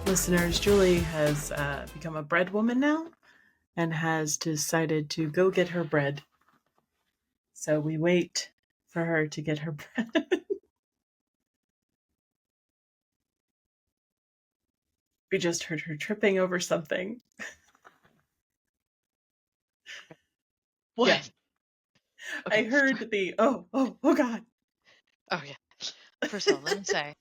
Listeners, Julie has become a bread woman now and has decided to go get her bread. So we wait for her to get her bread. We just heard her tripping over something. What? Yeah. Okay. I heard the, oh God. Oh, yeah. First of all, let me say,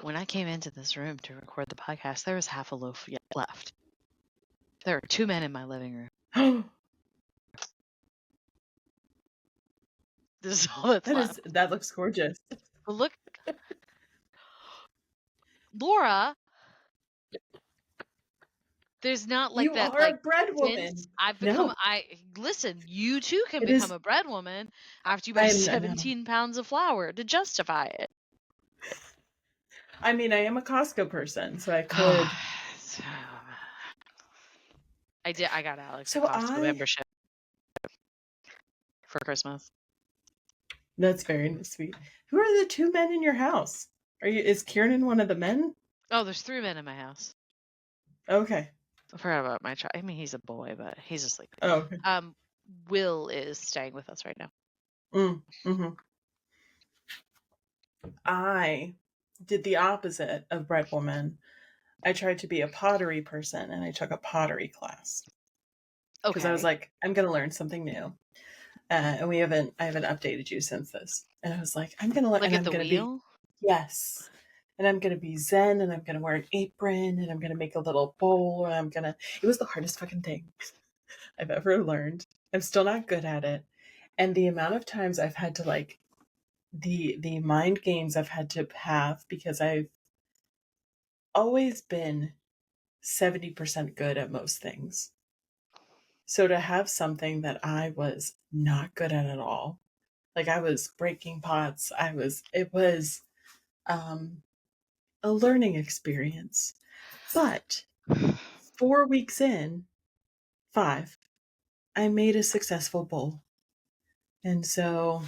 when I came into this room to record the podcast, there was half a loaf yet left. There are 2 men in my living room. This is all that's left. That looks gorgeous. But look, Laura, there's not like You that, are like, a bread woman. since I've No, become, listen, you too can it become is. a bread woman after you buy 17 pounds of flour to justify it. I mean, I am a Costco person, so I could. I got Alex a So Costco membership for Christmas. That's very sweet. Who are the 2 men in your house? Is Kieran one of the men? Oh, there's 3 men in my house. Okay. I forgot about my child. I mean, he's a boy, but he's asleep. Oh, okay. Will is staying with us right now. Mm-hmm. I did the opposite of bread woman. I tried to be a pottery person, and I took a pottery class because I was like, I'm going to learn something new. And I haven't updated you since this. And I was like, I'm going to learn. Like and at I'm the going to be, wheel? yes. And I'm going to be zen, and I'm going to wear an apron, and I'm going to make a little bowl, and it was the hardest fucking thing I've ever learned. I'm still not good at it. And the amount of times I've had to like, the mind games I've had to have because I've always been 70% good at most things. So to have something that I was not good at all, like I was breaking pots, it was a learning experience. But 4 weeks in, 5, I made a successful bowl. And so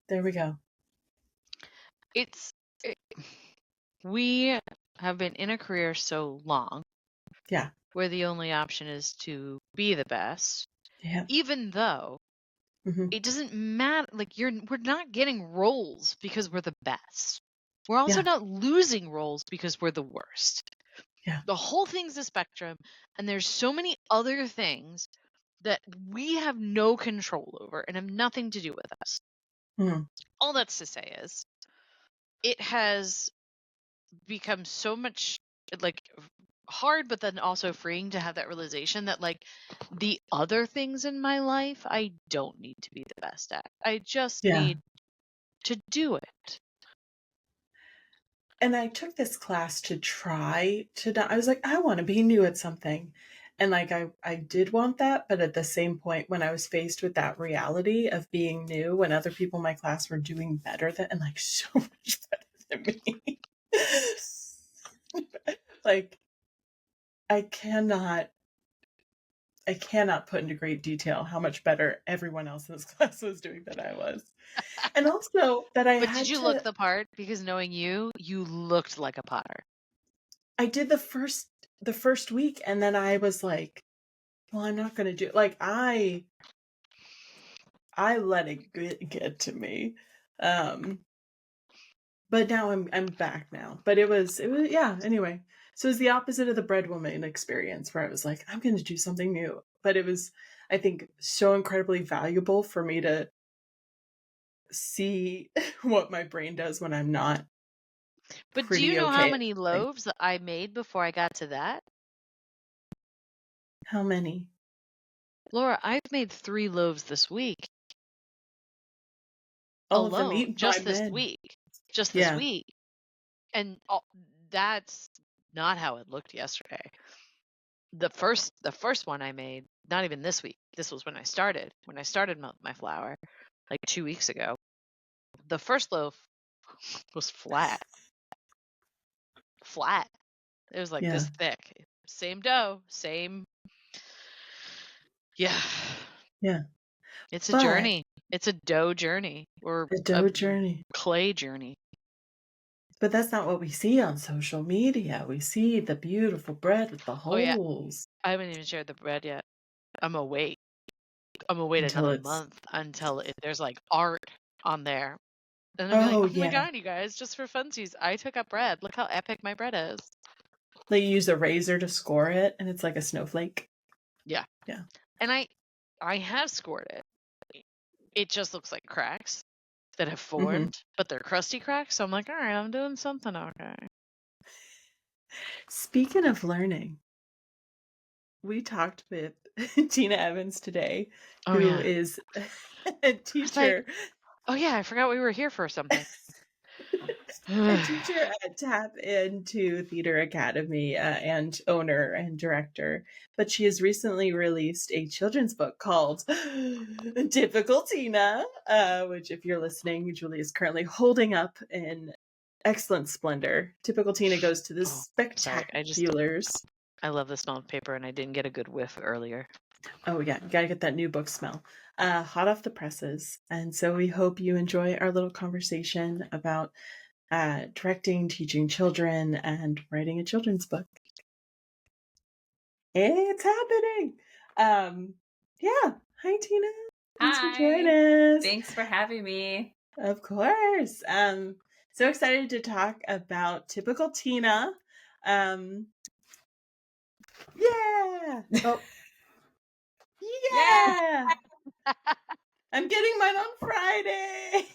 there we go. We have been in a career so long. Yeah. Where the only option is to be the best. Yeah. Even though it doesn't matter, like we're not getting roles because we're the best. We're also not losing roles because we're the worst. Yeah. The whole thing's a spectrum, and there's so many other things that we have no control over and have nothing to do with us. All that's to say is it has become so much like hard, but then also freeing to have that realization that like the other things in my life I don't need to be the best at. I just need to do it. And I took this class to try to, I was like, I want to be new at something. And like, I did want that. But at the same point, when I was faced with that reality of being new, when other people in my class were doing better than, and like so much better than me, like, I cannot put into great detail how much better everyone else in this class was doing than I was. And also that I But had did you look the part? Because knowing you looked like a potter. I did the first week, and then I was like, well, I'm not going to do it. Like I let it get to me. But now I'm back now. But it was yeah, anyway. So it was the opposite of the bread woman experience where I was like, I'm going to do something new. But it was, I think, so incredibly valuable for me to see what my brain does when I'm not. But do you know how many loaves that I made before I got to that? How many? Laura, I've made 3 loaves this week. All alone, of them eaten just by this men. week. Just this week. And that's not how it looked yesterday. The first one I made, not even this week. This was when I started my flour, like 2 weeks ago. The first loaf was flat. It was like this thick. Same dough, same. Yeah. It's a journey. It's a dough journey or a dough journey. Clay journey. But that's not what we see on social media. We see the beautiful bread with the Oh, yeah. holes I haven't even shared the bread yet. I'm gonna wait. I'm gonna wait until another it's month until there's, like, art on there. And then be like, oh, "Oh my yeah. god, you guys, just for funsies, I took up bread. Look how epic my bread is." They use a razor to score it, and it's like a snowflake. Yeah. Yeah. And I have scored it. It just looks like cracks that have Mhm. formed, but they're crusty cracks, so I'm like, "Alright, I'm doing something okay." Speaking of learning, we talked with Tina Evans today, Oh, who yeah. is a I was like, teacher "Oh, yeah, I forgot we were here for something." a teacher at Tap Into Theater Academy, and owner and director. But she has recently released a children's book called Typical Tina, which, if you're listening, Julie is currently holding up in excellent splendor. Typical Tina goes to the Oh, sorry, SpecTAPulars. I love the smell of paper, and I didn't get a good whiff earlier. Oh, yeah, you gotta get that new book smell. Hot off the presses. And so we hope you enjoy our little conversation about directing, teaching children, and writing a children's book. It's happening. Yeah. Hi, Tina. Thanks for joining Hi. us. Thanks for having me. Of course. So excited to talk about Typical Tina. Yeah. Oh, Yeah. yeah. I'm getting mine on Friday.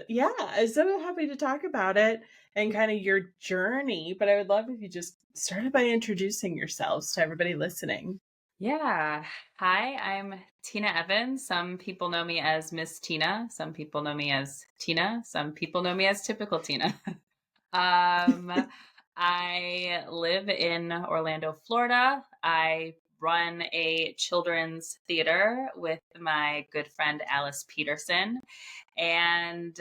Yeah, I'm so happy to talk about it and kind of your journey, but I would love if you just started by introducing yourselves to everybody listening. Yeah. Hi, I'm Tina Evans. Some people know me as Miss Tina. Some people know me as Tina. Some people know me as Typical Tina. um, I live in Orlando, Florida. I run a children's theater with my good friend Alice Peterson. And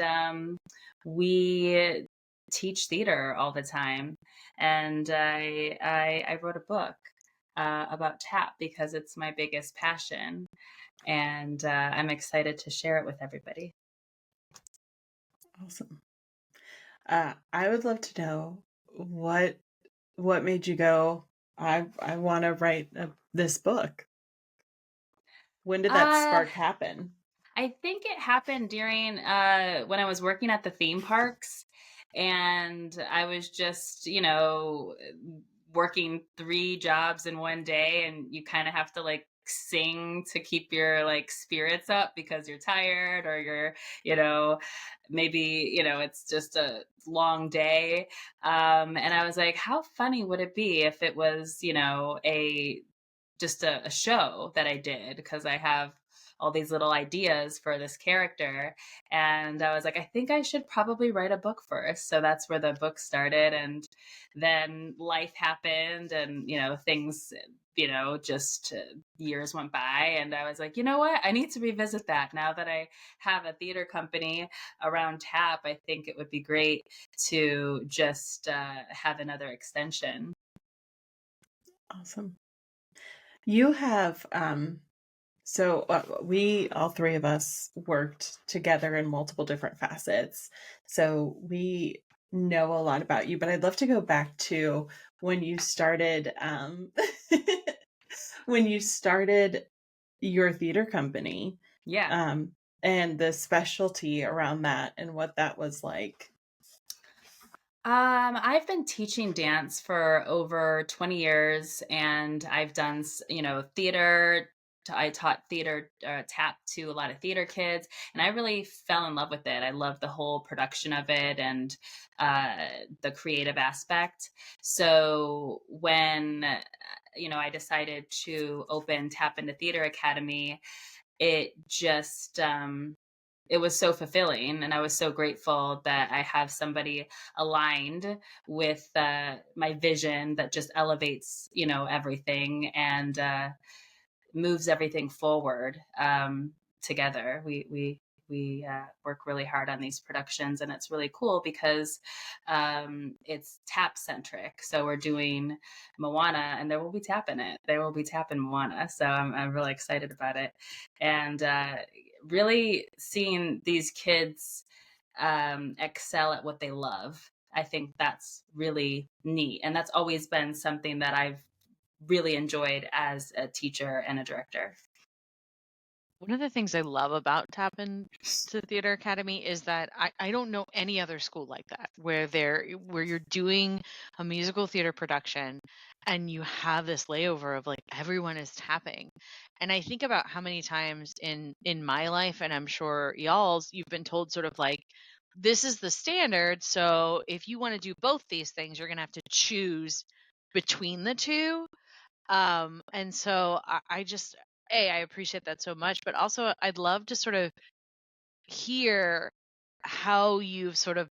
we teach theater all the time. And I wrote a book about tap because it's my biggest passion, and I'm excited to share it with everybody. Awesome. I would love to know what made you go, I want to write this book. When did that Uh, spark happen? I think it happened during when I was working at the theme parks, and I was just, working 3 jobs in one day, and you kind of have to like sing to keep your like spirits up because you're tired, or you're, maybe, it's just a long day. And I was like, how funny would it be if it was, a just a show that I did, because I have all these little ideas for this character. And I was like, I think I should probably write a book first. So that's where the book started. And then life happened, and, things, just years went by. And I was like, you know what? I need to revisit that. Now that I have a theater company around tap, I think it would be great to just have another extension. Awesome. You have so we all three of us worked together in multiple different facets. So we know a lot about you, but I'd love to go back to when you started when you started your theater company. Yeah. And the specialty around that and what that was like. I've been teaching dance for over 20 years, and I've done, theater. I taught theater tap to a lot of theater kids, and I really fell in love with it. I love the whole production of it, and the creative aspect. So when, I decided to open Tap into Theater Academy, it just, it was so fulfilling, and I was so grateful that I have somebody aligned with my vision that just elevates, everything, and moves everything forward together. We work really hard on these productions, and it's really cool because it's tap centric. So we're doing Moana, and there will be tap in it. There will be tap in Moana. So I'm really excited about it, and really seeing these kids excel at what they love. I think that's really neat. And that's always been something that I've really enjoyed as a teacher and a director. One of the things I love about Tappan to Theater Academy is that I don't know any other school like that where you're doing a musical theater production and you have this layover of like everyone is tapping. And I think about how many times in my life, and I'm sure y'all's, you've been told sort of like, this is the standard. So if you want to do both these things, you're gonna have to choose between the two. And so I just, I appreciate that so much, but also I'd love to sort of hear how you've sort of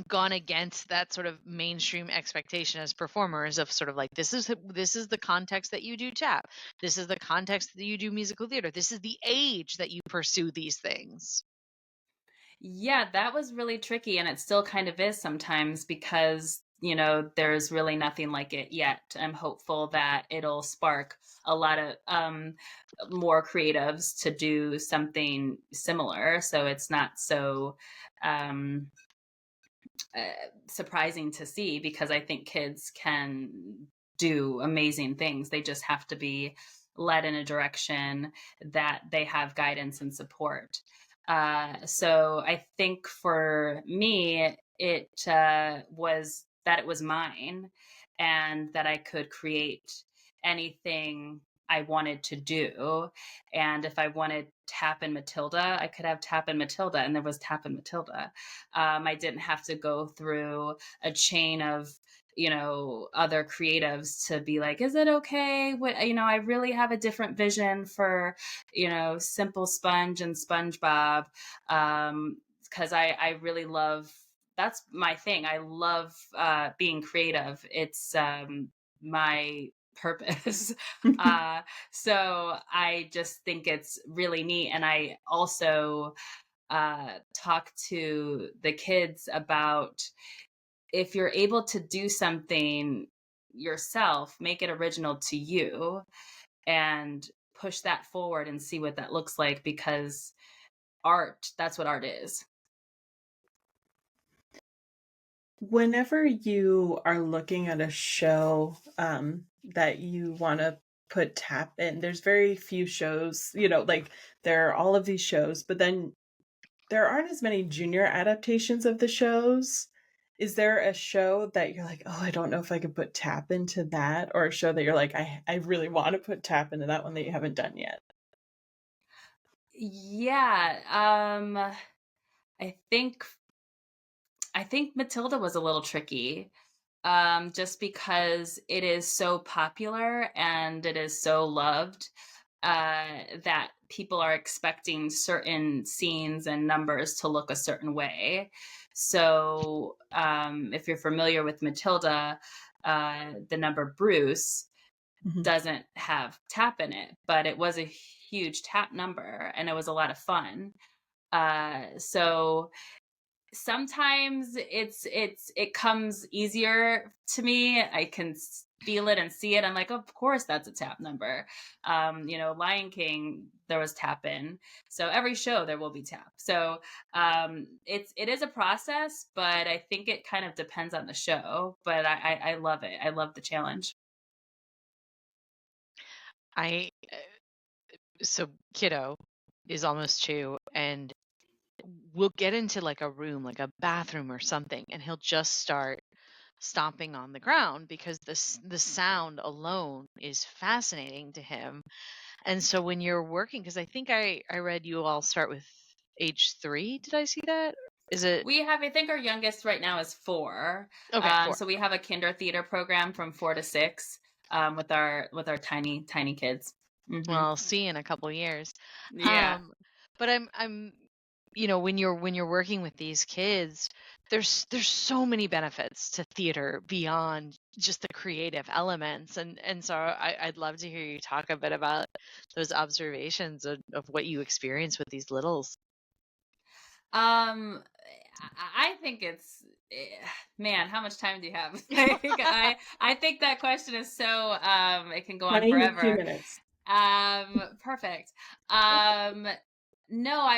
gone against that sort of mainstream expectation as performers of sort of like, this is the context that you do tap. This is the context that you do musical theater. This is the age that you pursue these things. Yeah, that was really tricky. And it still kind of is sometimes because, there's really nothing like it yet. I'm hopeful that it'll spark a lot of more creatives to do something similar. So it's not so um, surprising to see, because I think kids can do amazing things. They just have to be led in a direction that they have guidance and support. So I think for me, it was that it was mine and that I could create anything I wanted to do. And if I wanted Tap and Matilda, I could have Tap and Matilda, and there was Tap and Matilda. I didn't have to go through a chain of other creatives to be like, is it okay? I really have a different vision for Simple Sponge and SpongeBob, because I really love, that's my thing. I love being creative. It's my purpose. So I just think it's really neat. And I also talk to the kids about, if you're able to do something yourself, make it original to you and push that forward and see what that looks like, because that's what art is. Whenever you are looking at a show that you want to put tap in, there's very few shows, like there are all of these shows, but then there aren't as many junior adaptations of the shows. Is there a show that you're like, oh, I don't know if I could put tap into that? Or a show that you're like, I really want to put tap into that one that you haven't done yet? Yeah. I think Matilda was a little tricky, just because it is so popular and it is so loved, that people are expecting certain scenes and numbers to look a certain way. So if you're familiar with Matilda, the number Bruce doesn't have tap in it, but it was a huge tap number and it was a lot of fun. So sometimes it comes easier to me. I can feel it and see it. I'm like, of course that's a tap number. Lion King, there was tap in. So every show there will be tap. So it is a process, but I think it kind of depends on the show. But I love it. I love the challenge. So kiddo is almost 2, and we'll get into like a room, like a bathroom or something, and he'll just start stomping on the ground because the sound alone is fascinating to him. And so when you're working, because I think I read you all start with age 3. Did I see that? Is it? I think our youngest right now is 4. Okay, 4. So we have a kinder theater program from 4 to 6, with our tiny kids. Mm-hmm. Well, I'll see in a couple years. Yeah. But I'm when you're working with these kids, there's so many benefits to theater beyond just the creative elements, and so I'd love to hear you talk a bit about those observations of what you experience with these littles. I think it's, man, how much time do you have? I think that question is so it can go on forever. Few minutes. Perfect. No,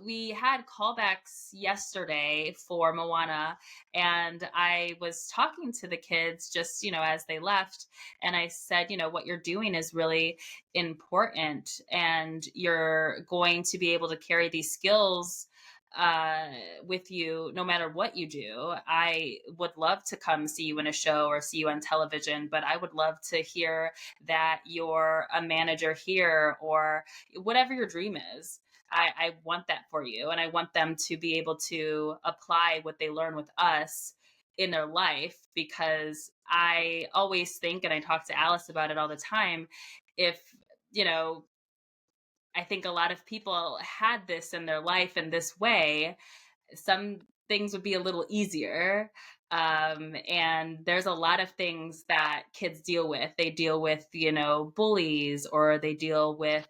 we had callbacks yesterday for Moana, and I was talking to the kids just, as they left, and I said, what you're doing is really important, and you're going to be able to carry these skills with you no matter what you do. I would love to come see you in a show or see you on television, but I would love to hear that you're a manager here or whatever your dream is. I want that for you. And I want them to be able to apply what they learn with us in their life, because I always think, and I talk to Alice about it all the time, if, I think a lot of people had this in their life in this way, some things would be a little easier. And there's a lot of things that kids deal with. They deal with, bullies, or they deal with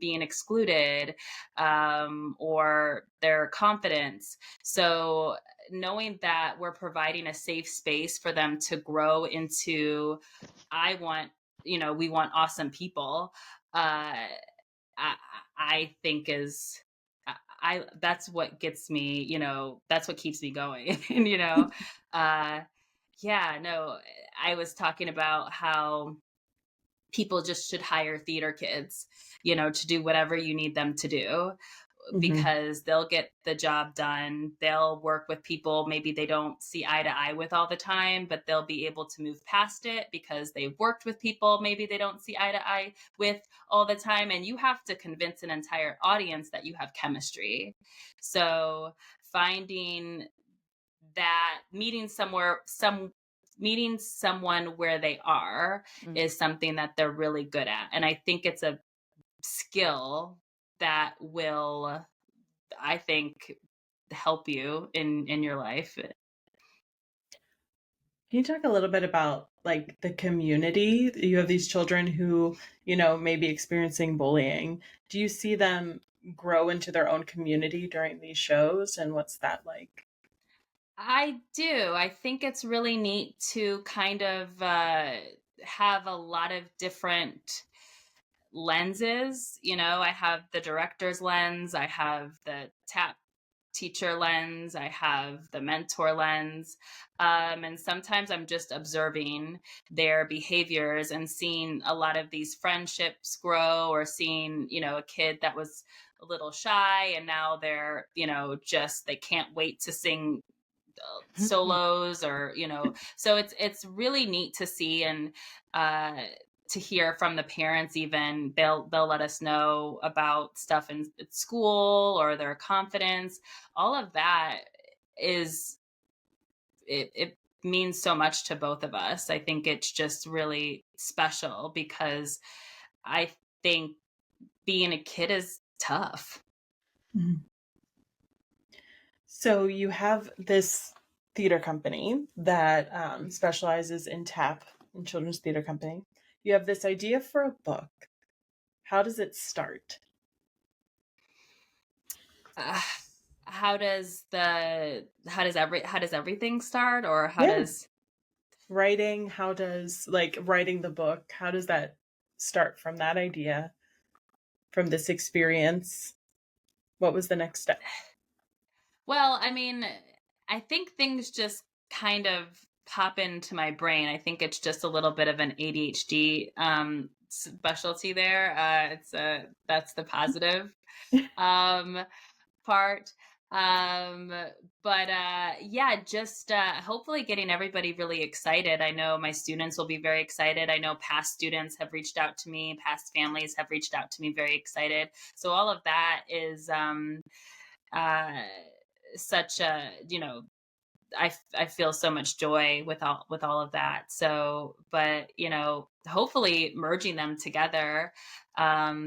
being excluded, or their confidence. So knowing that we're providing a safe space for them to grow into, we want awesome people. I think is that's what gets me, that's what keeps me going. And yeah, no, I was talking about how people just should hire theater kids, to do whatever you need them to do, because they'll get the job done. They'll work with people maybe they don't see eye to eye with all the time, but they'll be able to move past it because they've worked with people maybe they don't see eye to eye with all the time. And you have to convince an entire audience that you have chemistry. So finding that, meeting someone where they are is something that they're really good at. And I think it's a skill that will, I think, help you in your life. Can you talk a little bit about like the community? You have these children who, may be experiencing bullying. Do you see them grow into their own community during these shows? And what's that like? I do. I think it's really neat to kind of have a lot of different lenses. I have the director's lens, I have the tap teacher lens, I have the mentor lens. And sometimes I'm just observing their behaviors and seeing a lot of these friendships grow, or seeing, a kid that was a little shy and now they're, they can't wait to sing solos, or so it's really neat to see. And to hear from the parents, even they'll let us know about stuff in school or their confidence. All of that is it means so much to both of us. I think it's just really special, because I think being a kid is tough. So you have this theater company that specializes in tap and children's theater company. You have this idea for a book. How does it start? How does everything start, or how does writing? How does writing the book? How does that start from that idea, from this experience? What was the next step? Well, I mean, I think things just kind of pop into my brain. I think it's just a little bit of an ADHD specialty there. That's the positive part. But yeah, just hopefully getting everybody really excited. I know my students will be very excited. I know past students have reached out to me, past families have reached out to me very excited. So all of that is such a, I feel so much joy with all of that. So, but hopefully merging them together,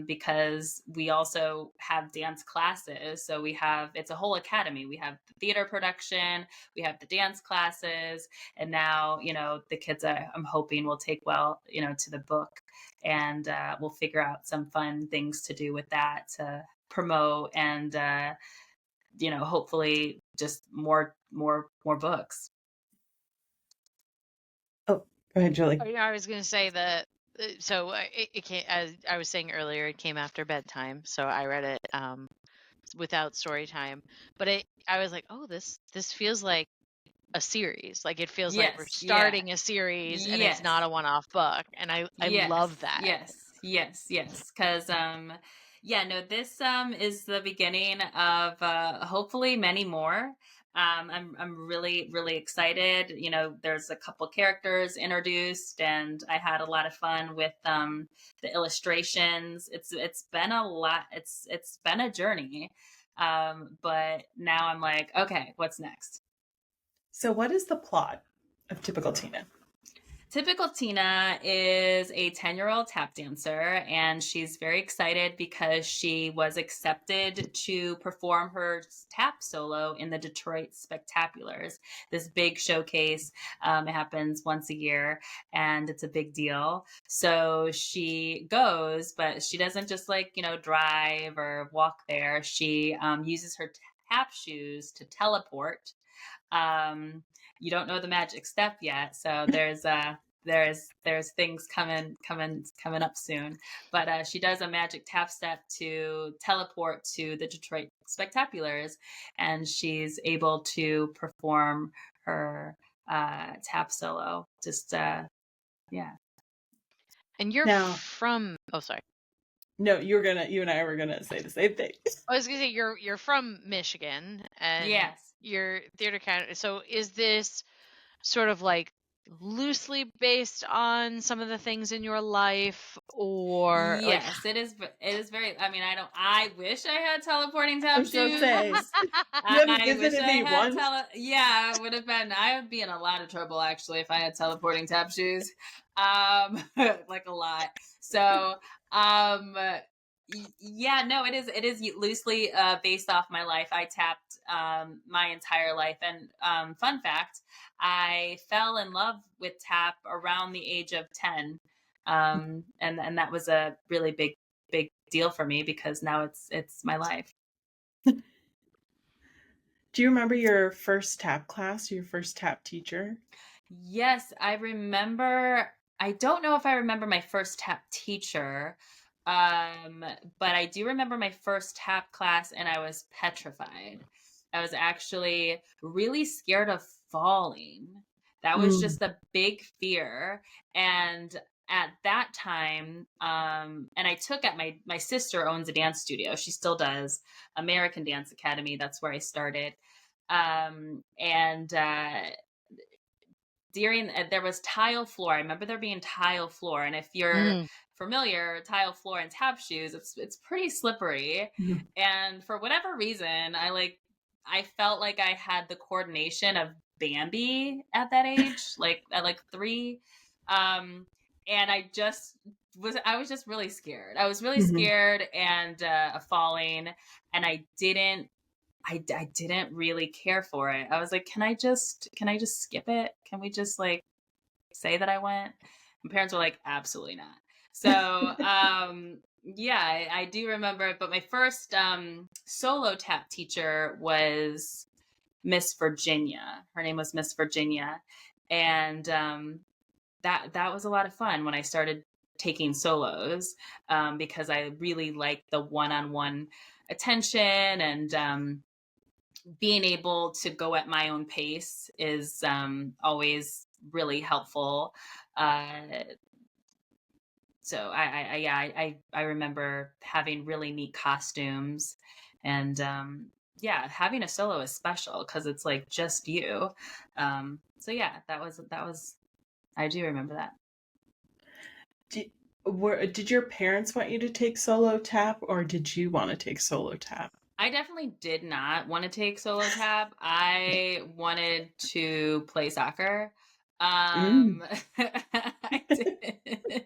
because we also have dance classes. So it's a whole academy. We have the theater production, we have the dance classes, and now the kids I'm hoping will take well to the book, and we'll figure out some fun things to do with that to promote, and hopefully just more books. Oh, go ahead, Julie. I was going to say that. So it came, as I was saying earlier, it came after bedtime. So I read it without story time. But I was like, oh, this feels like a series. Like it feels like we're Yes. Yeah. starting a series and it's Yes. not a one-off book. And I Yes. love that. Yes. Cause, yeah, no, this, is the beginning of, hopefully many more. I'm really, really excited. You know, there's a couple characters introduced and I had a lot of fun with, the illustrations. It's been a lot. It's been a journey. But now I'm like, okay, what's next? So what is the plot of Typical Tina? Typical Tina is a 10-year-old tap dancer, and she's very excited because she was accepted to perform her tap solo in the Detroit SpecTAPulars, this big showcase. It happens once a year, and it's a big deal. So she goes, but she doesn't just like, drive or walk there. She uses her tap shoes to teleport. You don't know the magic step yet, so there's things coming up soon. But she does a magic tap step to teleport to the Detroit SpecTAPulars, and she's able to perform her tap solo. Just yeah. And you're Now, from sorry. No, you and I were gonna say the same thing. I was gonna say you're from Michigan and Yes. you're theater candidate. So is this sort of like loosely based on some of the things in your life, or like? Yes, it is. It is very. I mean, I wish I had teleporting tap I was gonna shoes. say, you haven't I wish visited I me had once. Yeah, it would have been. I would be in a lot of trouble actually if I had teleporting tap shoes. Like a lot. So, yeah, no, it is. It is loosely based off my life. I tapped my entire life, and fun fact, I fell in love with tap around the age of 10. And that was a really big deal for me because now it's my life. Do you remember your first tap class, your first tap teacher? Yes, I remember. I don't know if I remember my first tap teacher, but I do remember my first tap class, and I was petrified. I was actually really scared of falling. That was just a big fear. And at that time, and I took at my sister owns a dance studio. She still does, American Dance Academy. That's where I started. And during there was tile floor. I remember there being tile floor, and if you're familiar, tile floor and tap shoes, it's pretty slippery. And for whatever reason, I felt like I had the coordination of Bambi at that age, like at like 3. And I was just really scared. I was really scared and of falling, and I didn't really care for it. I was like, can I just skip it? Can we just like say that I went? My parents were like, absolutely not. So, yeah, I do remember it. But my first solo tap teacher was Miss Virginia. Her name was Miss Virginia. And that was a lot of fun when I started taking solos, because I really liked the one-on-one attention, and being able to go at my own pace is always really helpful. So I remember having really neat costumes, and yeah, having a solo is special because it's like just you. So yeah, that was I do remember that. Did your parents want you to take solo tap, or did you want to take solo tap? I definitely did not want to take solo tap. I wanted to play soccer. I did.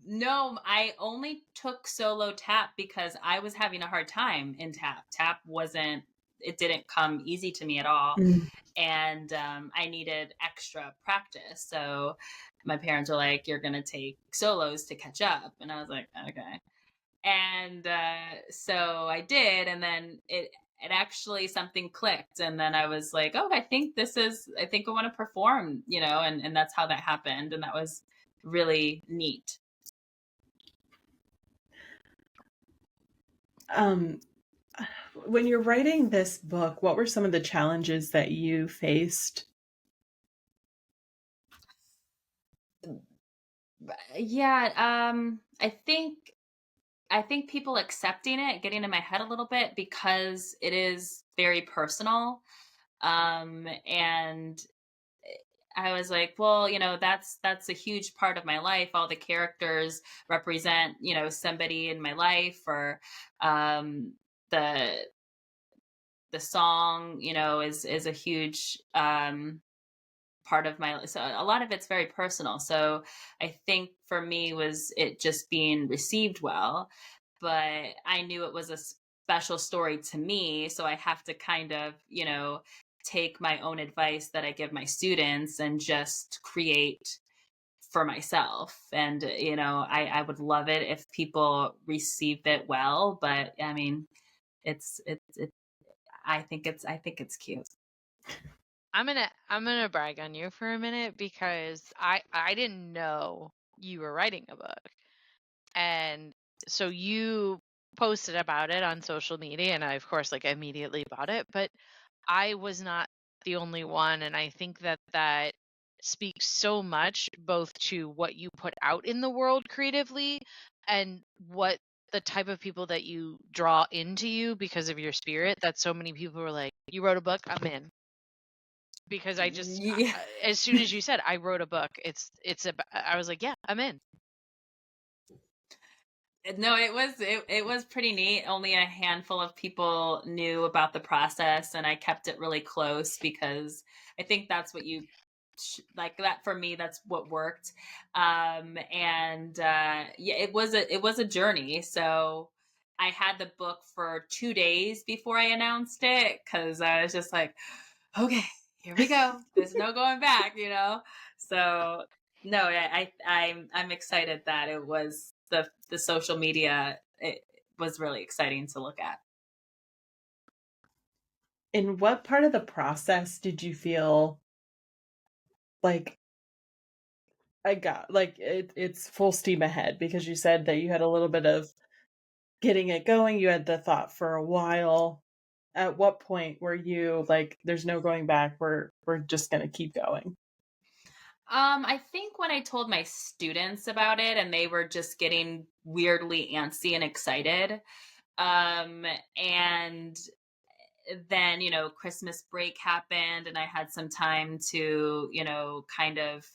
No, I only took solo tap because I was having a hard time in tap. Tap it didn't come easy to me at all. And I needed extra practice. So my parents were like, you're going to take solos to catch up. And I was like, okay. And so I did, and then it actually something clicked, and then I was like, oh, I think I want to perform, and that's how that happened, and that was really neat. When you're writing this book, what were some of the challenges that you faced? Yeah, I think people accepting it, getting in my head a little bit because it is very personal. And I was like, well, that's a huge part of my life. All the characters represent, somebody in my life, or um, the the song, is a huge part of my life. So a lot of it's very personal. So I think for me was it just being received well, but I knew it was a special story to me. So I have to kind of, take my own advice that I give my students and just create for myself. And, I would love it if people receive it well, but I mean, it's I think it's cute. I'm gonna brag on you for a minute because I didn't know you were writing a book. And so you posted about it on social media, and I of course like immediately bought it, but I was not the only one, and I think that speaks so much both to what you put out in the world creatively and what the type of people that you draw into you because of your spirit, that so many people were like, you wrote a book, I'm in. Because Yeah. as soon as you said I wrote a book, I was like, yeah, I'm in. No, it was pretty neat. Only a handful of people knew about the process, and I kept it really close because I think that's what you like. That for me, that's what worked. And yeah, it was a journey. So I had the book for 2 days before I announced it because I was just like, okay, here we go. There's no going back, So no, I'm excited that it was the social media. It was really exciting to look at. In what part of the process did you feel like it's full steam ahead? Because you said that you had a little bit of getting it going, you had the thought for a while. At what point were you like, there's no going back, we're just gonna keep going? I think when I told my students about it and they were just getting weirdly antsy and excited, and then Christmas break happened and I had some time to kind of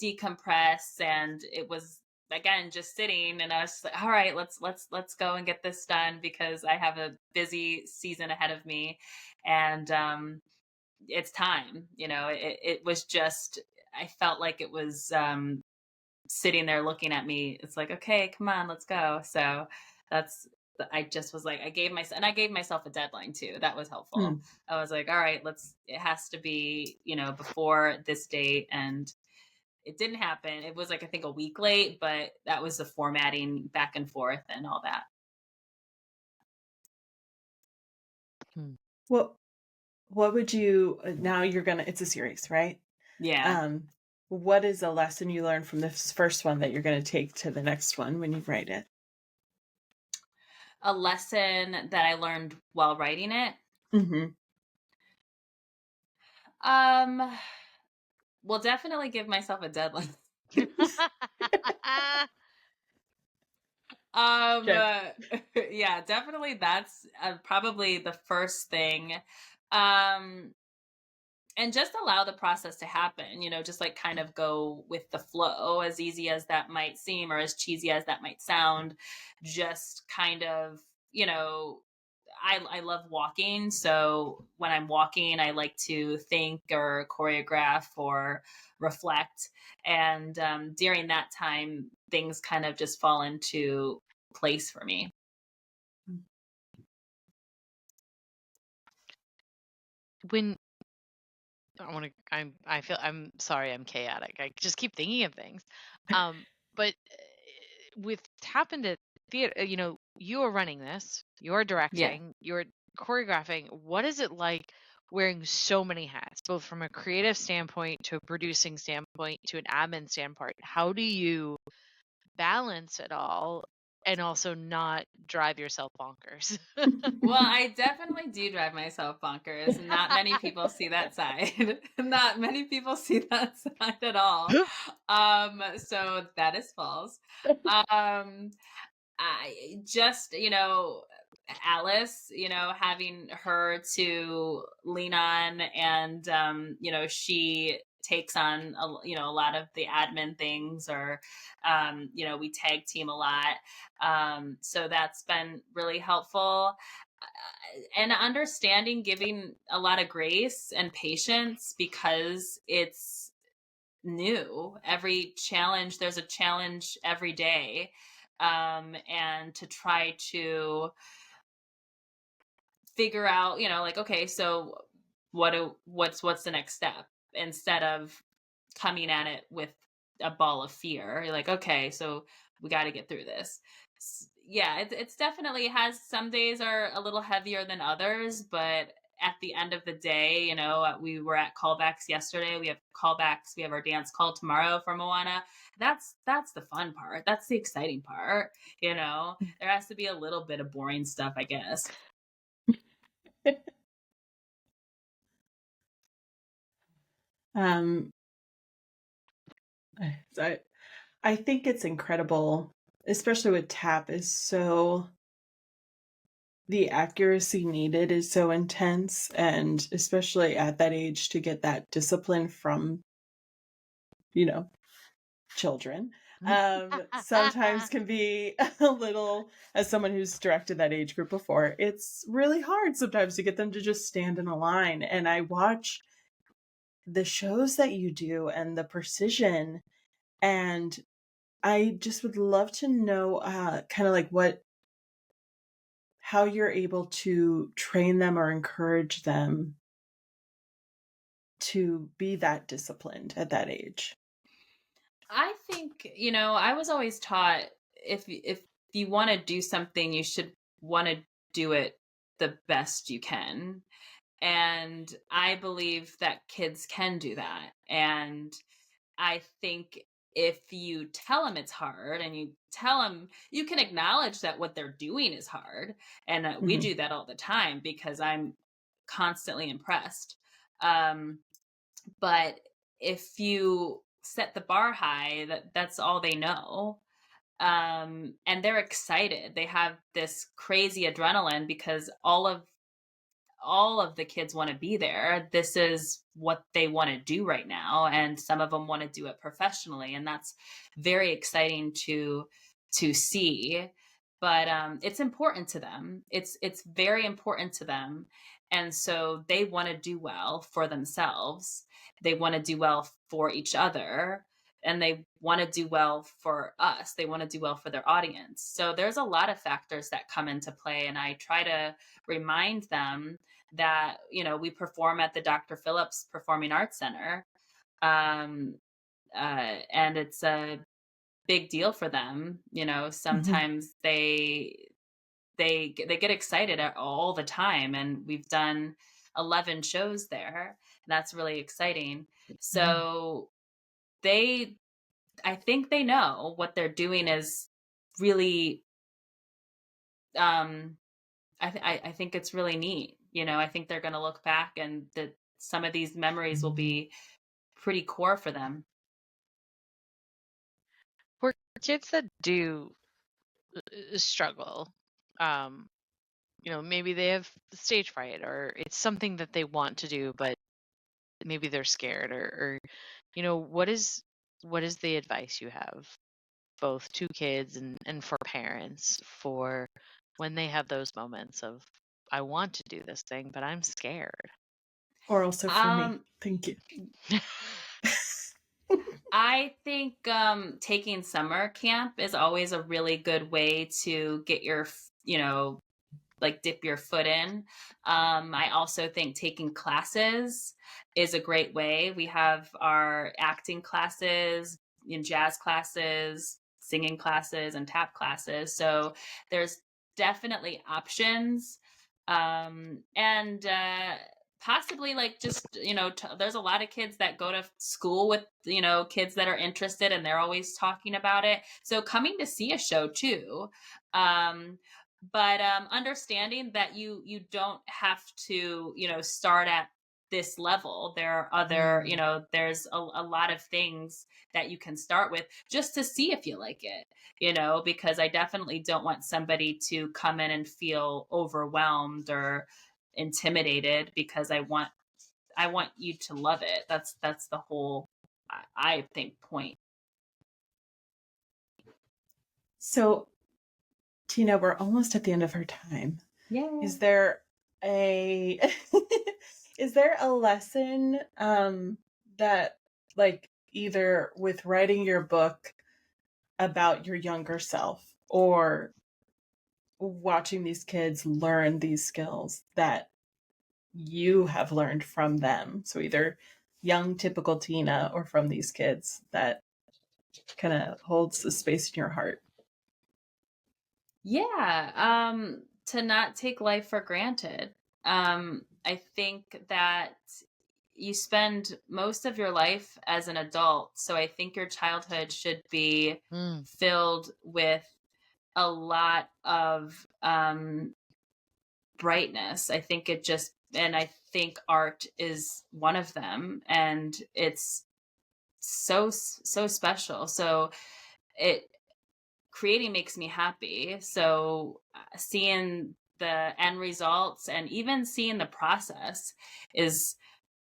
decompress, and it was again just sitting, and I was just like, all right, let's go and get this done because I have a busy season ahead of me. And it's time. It was just, I felt like it was sitting there looking at me. It's like, okay, come on, let's go. So that's, I just was like, I gave myself a deadline too. That was helpful. Hmm. I was like, all right, it has to be, before this date. And it didn't happen. It was like, I think a week late, but that was the formatting back and forth and all that. Well, what would you now you're gonna it's a series, right? Yeah. Um, what is a lesson you learned from this first one that you're gonna take to the next one when you write it? A lesson that I learned while writing it. Mm-hmm. Um, well, definitely give myself a deadline. Check. Yeah, definitely that's probably the first thing. Um, and just allow the process to happen, just like kind of go with the flow, as easy as that might seem or as cheesy as that might sound. Just kind of, you know, I love walking. So when I'm walking, I like to think or choreograph or reflect. And during that time, things kind of just fall into place for me. When I feel, I'm sorry, I'm chaotic. I just keep thinking of things. But with Tap into Theater, you're running this, you're Yeah. directing, you're choreographing. What is it like wearing so many hats, both from a creative standpoint to a producing standpoint to an admin standpoint? How do you balance it all and also not drive yourself bonkers. Well, I definitely do drive myself bonkers. Not many people see that side. Not many people see that side at all. So that is false. Um, I just, Alice, having her to lean on, and she takes on a lot of the admin things, or we tag team a lot. So that's been really helpful. And understanding, giving a lot of grace and patience, because it's new. Every challenge, there's a challenge every day. And to try to figure out, like, okay, so what's the next step, instead of coming at it with a ball of fear. You're like, okay, so we got to get through this. Yeah, it's definitely has, some days are a little heavier than others, but at the end of the day, we were at callbacks yesterday. We have callbacks. We have our dance call tomorrow for Moana. That's the fun part. That's the exciting part. There has to be a little bit of boring stuff, I guess. So I think it's incredible, especially with tap, is so, the accuracy needed is so intense, and especially at that age, to get that discipline from, children, sometimes can be a little, as someone who's directed that age group before, it's really hard sometimes to get them to just stand in a line. And I watch the shows that you do and the precision, and I just would love to know kind of like how you're able to train them or encourage them to be that disciplined at that age. I think, I was always taught, if you want to do something, you should want to do it the best you can. And I believe that kids can do that. And I think if you tell them it's hard, and you tell them, you can acknowledge that what they're doing is hard. And we do that all the time, because I'm constantly impressed. But if you set the bar high, that's all they know. And they're excited. They have this crazy adrenaline, because all of the kids want to be there. This is what they want to do right now, and some of them want to do it professionally, and that's very exciting to see. But it's important to them. It's very important to them, and so they want to do well for themselves. They want to do well for each other, and they want to do well for us. They want to do well for their audience. So there's a lot of factors that come into play, and I try to remind them that, we perform at the Dr. Phillips Performing Arts Center. And it's a big deal for them. Sometimes they get excited all the time, and we've done 11 shows there. That's really exciting. So I think they know what they're doing is really, I think it's really neat. I think they're going to look back, and that some of these memories will be pretty core for them. For kids that do struggle, maybe they have stage fright, or it's something that they want to do, but maybe they're scared, or what is the advice you have, both to kids and for parents, for when they have those moments of, I want to do this thing, but I'm scared? Or also for me. Thank you. I think taking summer camp is always a really good way to get your, like, dip your foot in. I also think taking classes is a great way. We have our acting classes, jazz classes, singing classes, and tap classes. So there's definitely options. And possibly like just, there's a lot of kids that go to school with, kids that are interested and they're always talking about it. So coming to see a show too. But understanding that you don't have to, start at this level. There are other, there's a lot of things that you can start with just to see if you like it, because I definitely don't want somebody to come in and feel overwhelmed or intimidated, because I want you to love it. That's the whole, I think, point. So, Tina, we're almost at the end of our time. Yeah. Is there a is there a lesson that, like, either with writing your book about your younger self or watching these kids learn these skills, that you have learned from them? So either young typical Tina or from these kids, that kind of holds the space in your heart? Yeah. To not take life for granted. I think that you spend most of your life as an adult. So I think your childhood should be filled with a lot of brightness. I think and I think art is one of them, and it's so special. So creating makes me happy. So seeing the end results and even seeing the process is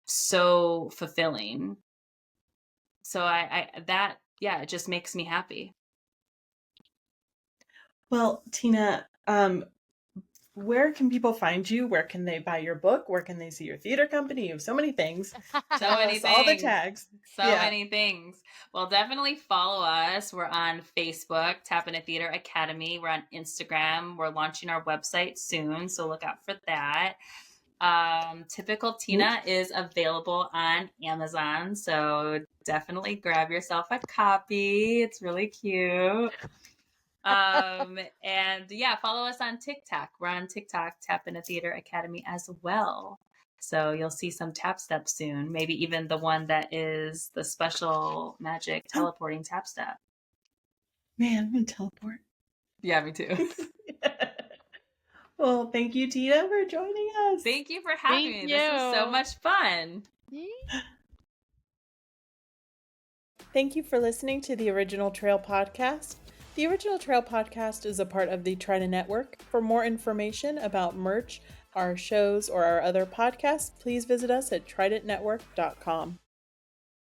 so fulfilling. So it just makes me happy. Well, Tina, where can people find you? Where can they buy your book? Where can they see your theater company? You have so many things. So many things. All the tags. So many things. Well, definitely follow us. We're on Facebook, Tap Into Theater Academy. We're on Instagram. We're launching our website soon, so look out for that. Typical Tina is available on Amazon, so definitely grab yourself a copy. It's really cute. And yeah, follow us on TikTok. We're on TikTok, Tap Into Theater Academy as well. So you'll see some tap steps soon. Maybe even the one that is the special magic teleporting tap step. Man, I'm gonna teleport. Yeah, me too. Well, thank you, Tina, for joining us. Thank you for having me. This was so much fun. Thank you for listening to the Original Trail Podcast. The Original Trail Podcast is a part of the Trident Network. For more information about merch, our shows, or our other podcasts, please visit us at tridentnetwork.com.